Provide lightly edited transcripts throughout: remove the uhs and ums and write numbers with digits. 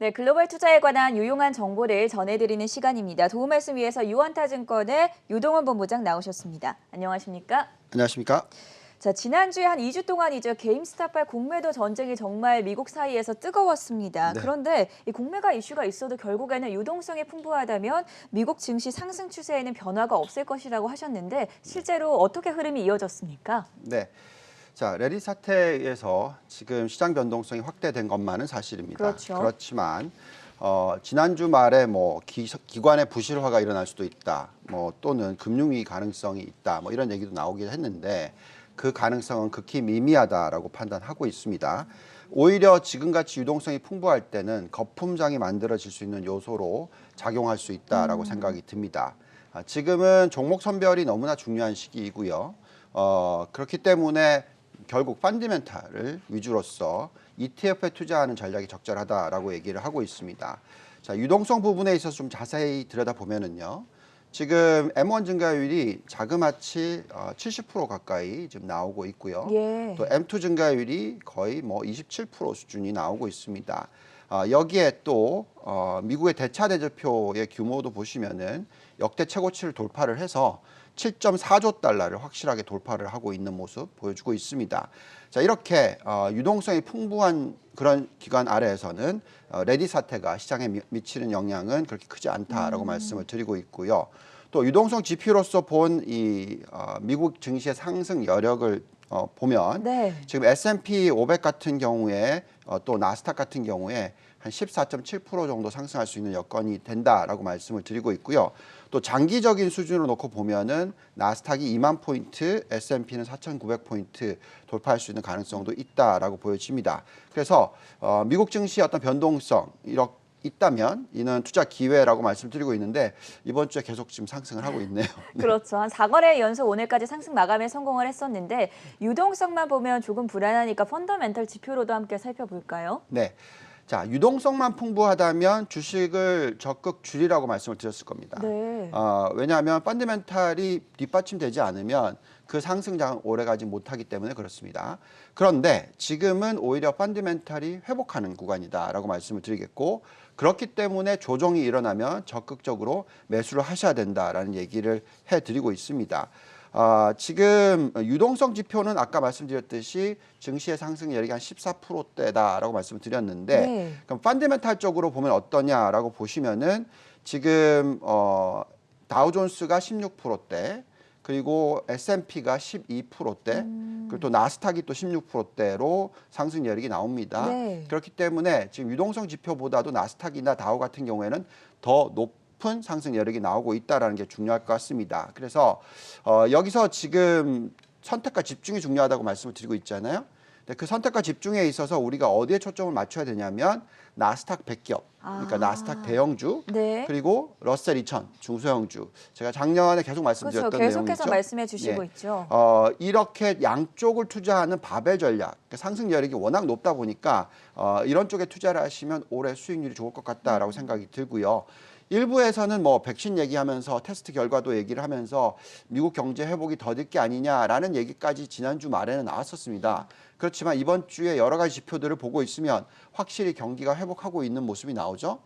네, 글로벌 투자에 관한 유용한 정보를 전해드리는 시간입니다. 도움 말씀 위해서 유원타증권의 유동원 본부장 나오셨습니다. 안녕하십니까? 안녕하십니까? 자, 지난주에 한 2주 동안이죠. 게임스탑발 공매도 전쟁이 정말 미국 사이에서 뜨거웠습니다. 네. 그런데 이 공매가 이슈가 있어도 결국에는 유동성이 풍부하다면 미국 증시 상승 추세에는 변화가 없을 것이라고 하셨는데 실제로 어떻게 흐름이 이어졌습니까? 네. 자, 레딧 사태에서 지금 시장 변동성이 확대된 것만은 사실입니다. 그렇죠. 그렇지만 지난주 말에 기관의 부실화가 일어날 수도 있다. 또는 금융위기 가능성이 있다. 이런 얘기도 나오긴 했는데 그 가능성은 극히 미미하다라고 판단하고 있습니다. 오히려 지금같이 유동성이 풍부할 때는 거품장이 만들어질 수 있는 요소로 작용할 수 있다라고 생각이 듭니다. 지금은 종목 선별이 너무나 중요한 시기이고요. 그렇기 때문에 결국 펀더멘탈을 위주로서 ETF에 투자하는 전략이 적절하다라고 얘기를 하고 있습니다. 자, 유동성 부분에 있어서 좀 자세히 들여다보면은요. 지금 M1 증가율이 자그마치 70% 가까이 지금 나오고 있고요. 예. 또 M2 증가율이 거의 27% 수준이 나오고 있습니다. 여기에 또 미국의 대차 대조표의 규모도 보시면은 역대 최고치를 돌파를 해서 7.4조 달러를 확실하게 돌파를 하고 있는 모습 보여주고 있습니다. 자, 이렇게 유동성이 풍부한 그런 기관 아래에서는 레딧 사태가 시장에 미치는 영향은 그렇게 크지 않다라고 말씀을 드리고 있고요. 또 유동성 지표로서 본 이 미국 증시의 상승 여력을 보면 네. 지금 S&P 500 같은 경우에 또 나스닥 같은 경우에 한 14.7% 정도 상승할 수 있는 여건이 된다라고 말씀을 드리고 있고요. 또 장기적인 수준으로 놓고 보면은 나스닥이 2만 포인트, S&P는 4,900포인트 돌파할 수 있는 가능성도 있다라고 보여집니다. 그래서 미국 증시의 어떤 변동성 이렇게 있다면 이는 투자 기회라고 말씀드리고 있는데 이번 주에 계속 지금 상승을 하고 있네요. 네. 그렇죠. 한 4거래 연속 오늘까지 상승 마감에 성공을 했었는데 유동성만 보면 조금 불안하니까 펀더멘털 지표로도 함께 살펴볼까요? 네. 자, 유동성만 풍부하다면 주식을 적극 줄이라고 말씀을 드렸을 겁니다. 네. 왜냐하면 펀더멘탈이 뒷받침되지 않으면 그 상승장은 오래가지 못하기 때문에 그렇습니다. 그런데 지금은 오히려 펀더멘탈이 회복하는 구간이다라고 말씀을 드리겠고 그렇기 때문에 조정이 일어나면 적극적으로 매수를 하셔야 된다라는 얘기를 해드리고 있습니다. 지금 유동성 지표는 아까 말씀드렸듯이 증시의 상승 여력이 한 14%대다라고 말씀을 드렸는데 네. 그럼 펀더멘탈적으로 보면 어떠냐라고 보시면은 지금 다우존스가 16%대 그리고 S&P가 12%대 그리고 또 나스닥이 또 16%대로 상승 여력이 나옵니다. 네. 그렇기 때문에 지금 유동성 지표보다도 나스닥이나 다우 같은 경우에는 더 높은 상승 여력이 나오고 있다는 게 중요할 것 같습니다. 그래서 여기서 지금 선택과 집중이 중요하다고 말씀을 드리고 있잖아요. 근데 그 선택과 집중에 있어서 우리가 어디에 초점을 맞춰야 되냐면 나스닥 100기업, 그러니까 나스닥 대형주, 네. 그리고 러셀 2000 중소형주. 제가 작년에 계속 말씀드렸던 그렇죠. 계속해서 내용이죠. 말씀해 주시고 예. 있죠. 이렇게 양쪽을 투자하는 바벨 전략, 그러니까 상승 여력이 워낙 높다 보니까 이런 쪽에 투자를 하시면 올해 수익률이 좋을 것 같다라고 생각이 들고요. 일부에서는 백신 얘기하면서 테스트 결과도 얘기를 하면서 미국 경제 회복이 더딜 게 아니냐라는 얘기까지 지난주 말에는 나왔었습니다. 그렇지만 이번 주에 여러 가지 지표들을 보고 있으면 확실히 경기가 회복하고 있는 모습이 나오죠.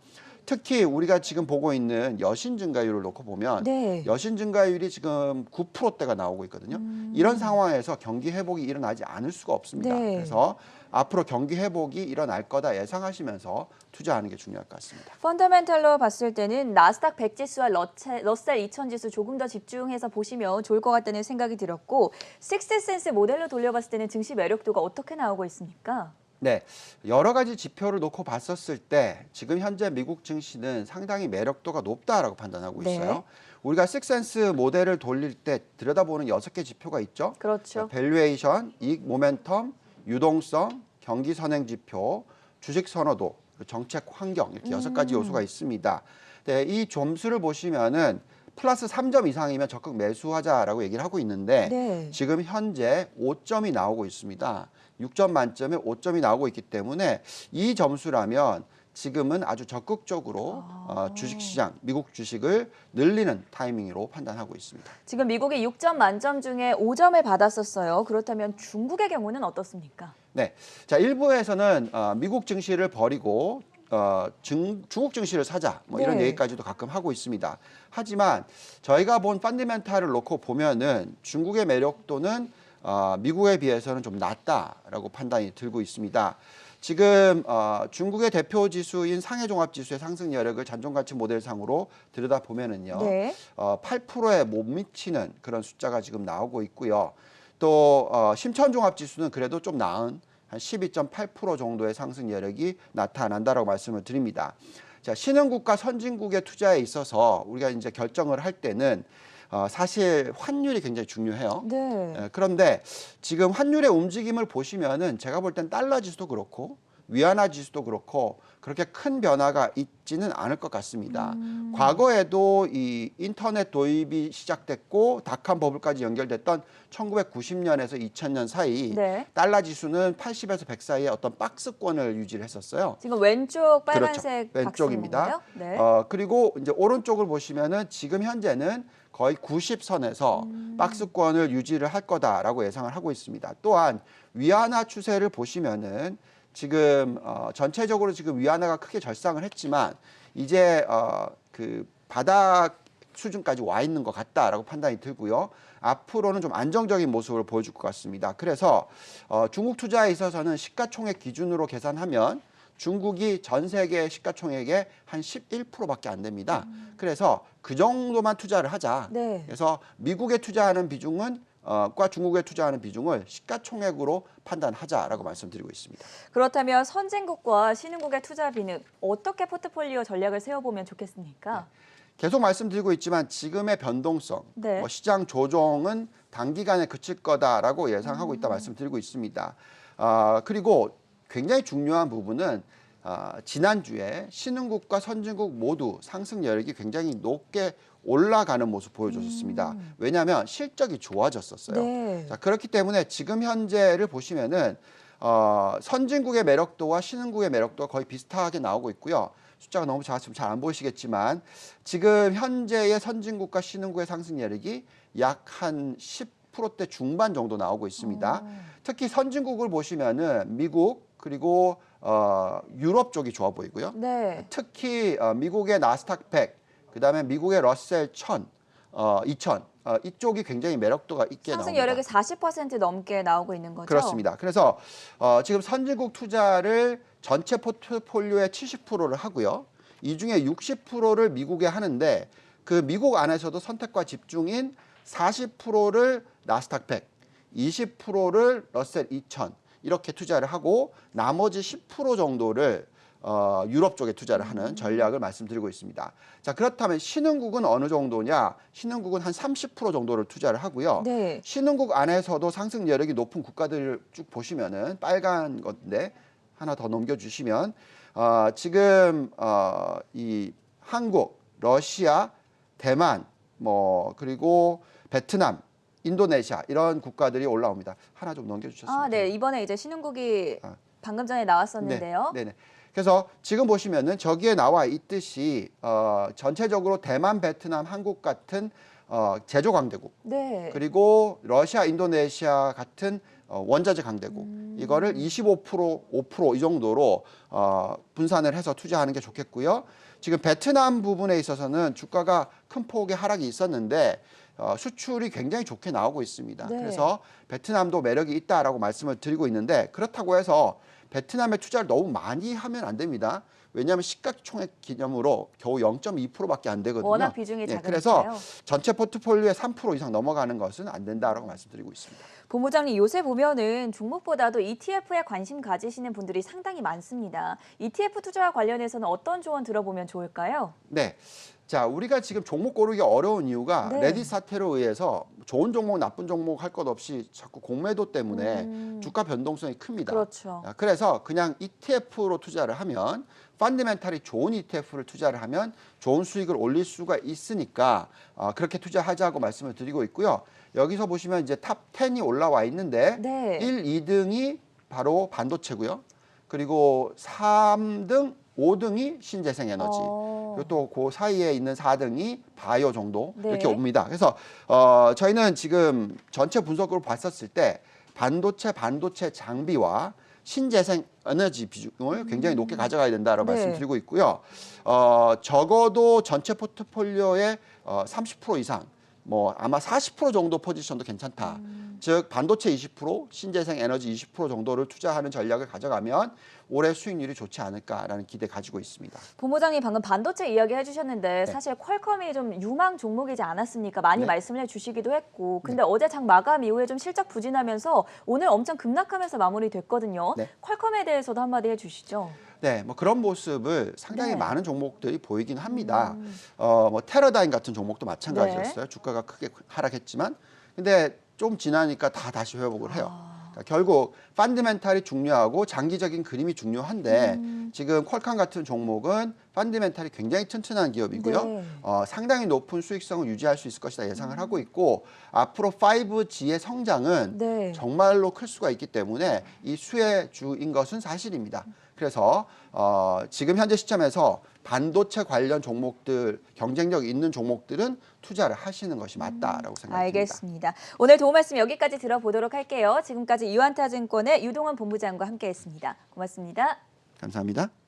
특히 우리가 지금 보고 있는 여신 증가율을 놓고 보면 네. 여신 증가율이 지금 9%대가 나오고 있거든요. 이런 상황에서 경기 회복이 일어나지 않을 수가 없습니다. 네. 그래서 앞으로 경기 회복이 일어날 거다 예상하시면서 투자하는 게 중요할 것 같습니다. 펀더멘털로 봤을 때는 나스닥 100 지수와 러셀 2000 지수 조금 더 집중해서 보시면 좋을 것 같다는 생각이 들었고 식스센스 모델로 돌려봤을 때는 증시 매력도가 어떻게 나오고 있습니까? 네, 여러 가지 지표를 놓고 봤었을 때 지금 현재 미국 증시는 상당히 매력도가 높다라고 판단하고 네. 있어요. 우리가 식센스 모델을 돌릴 때 들여다보는 6개 지표가 있죠. 그렇죠. 밸류에이션, 이익 모멘텀, 유동성, 경기 선행 지표, 주식 선호도, 그리고 정책 환경 이렇게 6가지 요소가 있습니다. 네, 이 점수를 보시면은 플러스 3점 이상이면 적극 매수하자라고 얘기를 하고 있는데 네. 지금 현재 5점이 나오고 있습니다. 6점 만점에 5점이 나오고 있기 때문에 이 점수라면 지금은 아주 적극적으로 주식시장, 미국 주식을 늘리는 타이밍으로 판단하고 있습니다. 지금 미국이 6점 만점 중에 5점을 받았었어요. 그렇다면 중국의 경우는 어떻습니까? 네, 자 일부에서는 미국 증시를 버리고 중국 증시를 사자 뭐 이런 네. 얘기까지도 가끔 하고 있습니다. 하지만 저희가 본 펀더멘탈을 놓고 보면은 중국의 매력도는 미국에 비해서는 좀 낮다라고 판단이 들고 있습니다. 지금 중국의 대표 지수인 상해종합지수의 상승 여력을 잔존가치 모델상으로 들여다보면은요, 네. 8%에 못 미치는 그런 숫자가 지금 나오고 있고요. 또 심천종합지수는 그래도 좀 나은 한 12.8% 정도의 상승 여력이 나타난다라고 말씀을 드립니다. 자, 신흥국가 선진국의 투자에 있어서 우리가 이제 결정을 할 때는 사실 환율이 굉장히 중요해요. 네. 그런데 지금 환율의 움직임을 보시면은 제가 볼 땐 달러 지수도 그렇고 위안화 지수도 그렇고 그렇게 큰 변화가 있지는 않을 것 같습니다. 과거에도 이 인터넷 도입이 시작됐고 닷컴 버블까지 연결됐던 1990년에서 2000년 사이 네. 달러 지수는 80에서 100 사이의 어떤 박스권을 유지를 했었어요. 지금 왼쪽 그렇죠. 빨간색 박스인 왼쪽입니다. 건가요? 네. 그리고 이제 오른쪽을 보시면은 지금 현재는 거의 90선에서 박스권을 유지를 할 거다라고 예상을 하고 있습니다. 또한 위안화 추세를 보시면은 지금 전체적으로 지금 위안화가 크게 절상을 했지만 이제 그 바닥 수준까지 와 있는 것 같다라고 판단이 들고요. 앞으로는 좀 안정적인 모습을 보여줄 것 같습니다. 그래서 중국 투자에 있어서는 시가총액 기준으로 계산하면 중국이 전 세계 시가총액의 한 11%밖에 안 됩니다. 그래서 그 정도만 투자를 하자. 네. 그래서 미국에 투자하는 비중은 과 중국에 투자하는 비중을 시가총액으로 판단하자라고 말씀드리고 있습니다. 그렇다면 선진국과 신흥국의 투자비는 어떻게 포트폴리오 전략을 세워보면 좋겠습니까? 계속 말씀드리고 있지만 지금의 변동성, 네. 시장 조정은 단기간에 그칠 거다라고 예상하고 있다 말씀드리고 있습니다. 그리고 굉장히 중요한 부분은 지난주에 신흥국과 선진국 모두 상승 여력이 굉장히 높게 올라가는 모습 보여줬습니다. 왜냐하면 실적이 좋아졌었어요. 네. 자, 그렇기 때문에 지금 현재를 보시면은 선진국의 매력도와 신흥국의 매력도가 거의 비슷하게 나오고 있고요. 숫자가 너무 작았으면 잘 안 보이시겠지만 지금 현재의 선진국과 신흥국의 상승 여력이 약 한 10%대 중반 정도 나오고 있습니다. 특히 선진국을 보시면은 미국 그리고 유럽 쪽이 좋아 보이고요. 네. 특히 미국의 나스닥 100, 그다음에 미국의 러셀 1000, 2000 이쪽이 굉장히 매력도가 있게 상승 나옵니다. 여력이 40% 넘게 나오고 있는 거죠? 그렇습니다. 그래서 지금 선진국 투자를 전체 포트폴리오의 70%를 하고요. 이 중에 60%를 미국에 하는데 그 미국 안에서도 선택과 집중인 40%를 나스닥 100, 20%를 러셀 2000 이렇게 투자를 하고 나머지 10% 정도를 유럽 쪽에 투자를 하는 전략을 말씀드리고 있습니다. 자, 그렇다면 신흥국은 어느 정도냐? 신흥국은 한 30% 정도를 투자를 하고요. 네. 신흥국 안에서도 상승 여력이 높은 국가들을 쭉 보시면은 빨간 건데 하나 더 넘겨주시면 지금 이 한국, 러시아, 대만, 그리고 베트남, 인도네시아 이런 국가들이 올라옵니다. 하나 좀 넘겨주셨습니다. 네. 이번에 이제 신흥국이 방금 전에 나왔었는데요. 네. 그래서 지금 보시면은 저기에 나와 있듯이 전체적으로 대만, 베트남, 한국 같은 제조 강대국 네. 그리고 러시아, 인도네시아 같은 원자재 강대국 이거를 25%, 5%이 정도로 분산을 해서 투자하는 게 좋겠고요. 지금 베트남 부분에 있어서는 주가가 큰 폭의 하락이 있었는데 수출이 굉장히 좋게 나오고 있습니다. 네. 그래서 베트남도 매력이 있다라고 말씀을 드리고 있는데 그렇다고 해서 베트남에 투자를 너무 많이 하면 안 됩니다. 왜냐하면 시가총액 기념으로 겨우 0.2%밖에 안 되거든요. 워낙 비중이 작으니까요. 그래서 전체 포트폴리오의 3% 이상 넘어가는 것은 안 된다라고 말씀드리고 있습니다. 본부장님, 요새 보면은 종목보다도 ETF에 관심 가지시는 분들이 상당히 많습니다. ETF 투자와 관련해서는 어떤 조언 들어보면 좋을까요? 네. 자, 우리가 지금 종목 고르기 어려운 이유가 네. 레딧 사태로 의해서 좋은 종목, 나쁜 종목 할 것 없이 자꾸 공매도 때문에 주가 변동성이 큽니다. 그렇죠. 그래서 그냥 ETF로 투자를 하면 펀더멘탈이 좋은 ETF를 투자를 하면 좋은 수익을 올릴 수가 있으니까 그렇게 투자하자고 말씀을 드리고 있고요. 여기서 보시면 이제 탑 10이 올라와 있는데 네. 1, 2등이 바로 반도체고요. 그리고 3등, 5등이 신재생 에너지. 그리고 또 그 사이에 있는 4등이 바이오 정도 네. 이렇게 옵니다. 그래서 저희는 지금 전체 분석으로 봤었을 때 반도체 장비와 신재생 에너지 비중을 굉장히 높게 가져가야 된다라고 네. 말씀드리고 있고요. 적어도 전체 포트폴리오의 30% 이상, 뭐 아마 40% 정도 포지션도 괜찮다. 즉 반도체 20%, 신재생 에너지 20% 정도를 투자하는 전략을 가져가면 올해 수익률이 좋지 않을까라는 기대 가지고 있습니다. 본부장님 방금 반도체 이야기 해주셨는데 사실 퀄컴이 좀 유망 종목이지 않았습니까? 많이 네. 말씀을 해주시기도 했고 근데 어제 장 마감 이후에 좀 실적 부진하면서 오늘 엄청 급락하면서 마무리됐거든요. 네. 퀄컴에 대해서도 한마디 해주시죠. 네, 뭐 그런 모습을 상당히 네. 많은 종목들이 보이긴 합니다. 뭐 테러다임 같은 종목도 마찬가지였어요. 주가가 크게 하락했지만, 근데 좀 지나니까 다시 회복을 해요. 그러니까 결국 펀더멘탈이 중요하고 장기적인 그림이 중요한데 지금 퀄컴 같은 종목은 펀더멘탈이 굉장히 튼튼한 기업이고요. 네. 상당히 높은 수익성을 유지할 수 있을 것이다 예상을 하고 있고 앞으로 5G의 성장은 네. 정말로 클 수가 있기 때문에 이 수혜주인 것은 사실입니다. 그래서 지금 현재 시점에서 반도체 관련 종목들, 경쟁력 있는 종목들은 투자를 하시는 것이 맞다라고 생각합니다. 알겠습니다. 오늘 도움 말씀 여기까지 들어보도록 할게요. 지금까지 유한타증권의 유동원 본부장과 함께했습니다. 고맙습니다. 감사합니다.